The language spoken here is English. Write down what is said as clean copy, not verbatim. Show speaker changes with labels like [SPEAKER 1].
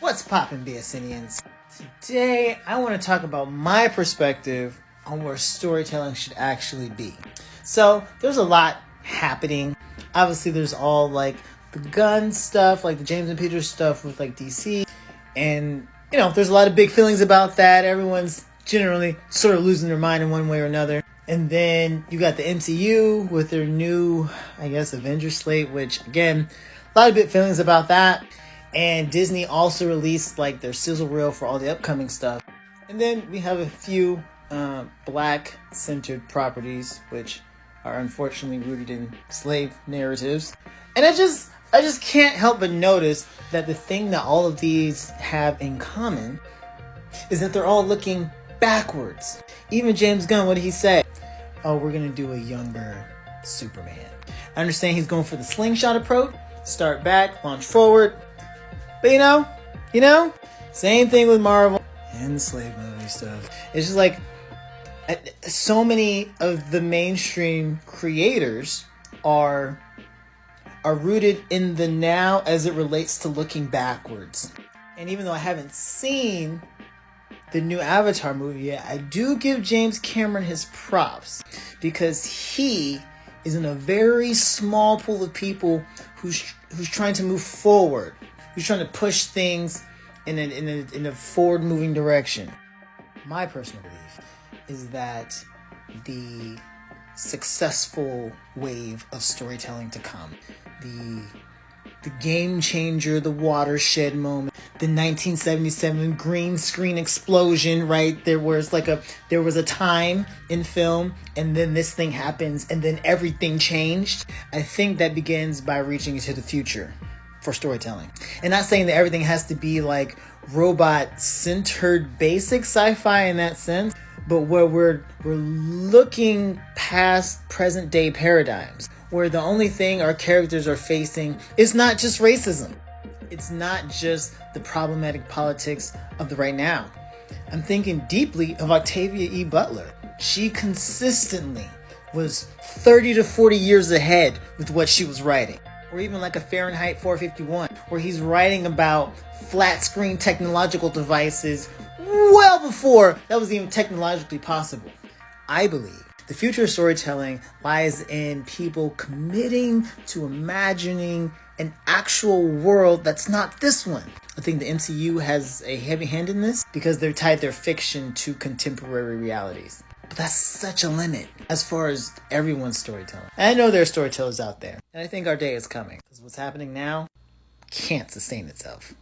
[SPEAKER 1] What's poppin', BSNians? Today, I want to talk about my perspective on where storytelling should actually be. So, there's a lot happening. Obviously, there's all like the gun stuff, like the James and Peter stuff with like DC. And, there's a lot of big feelings about that. Everyone's generally sort of losing their mind in one way or another. And then you got the MCU with their new, Avengers slate, which, again, a lot of big feelings about that. And Disney also released like their sizzle reel for all the upcoming stuff. And then we have a few black-centered properties, which are unfortunately rooted in slave narratives. And I just can't help but notice that the thing that all of these have in common is that they're all looking backwards. Even James Gunn, what did he say? Oh, we're going to do a younger Superman. I understand he's going for the slingshot approach. Start back, launch forward. But same thing with Marvel and the slave movie stuff. It's just like so many of the mainstream creators are rooted in the now as it relates to looking backwards. And even though I haven't seen the new Avatar movie yet, I do give James Cameron his props because he is in a very small pool of people who's trying to move forward. Who's trying to push things in a forward-moving direction. My personal belief is that the successful wave of storytelling to come, the game changer, the watershed moment, the 1977 green screen explosion, right? There was a time in film, and then this thing happens, and then everything changed. I think that begins by reaching into the future for storytelling. And not saying that everything has to be like robot-centered basic sci-fi in that sense, but where we're looking past present-day paradigms, where the only thing our characters are facing is not just racism. It's not just the problematic politics of the right now. I'm thinking deeply of Octavia E. Butler. She consistently was 30 to 40 years ahead with what she was writing. Or even like a Fahrenheit 451, where he's writing about flat screen technological devices well before that was even technologically possible. I believe the future of storytelling lies in people committing to imagining an actual world that's not this one. I think the MCU has a heavy hand in this because they've tied their fiction to contemporary realities. But that's such a limit as far as everyone's storytelling. And I know there are storytellers out there. And I think our day is coming. Because what's happening now can't sustain itself.